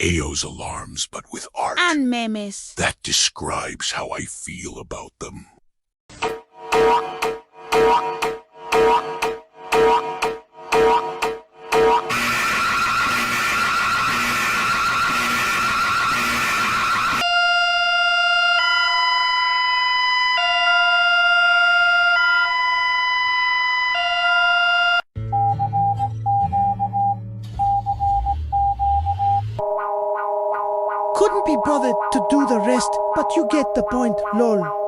Ao's alarms, but with art. And memes. That describes how I feel about them. Couldn't be bothered to do the rest, but you get the point, lol.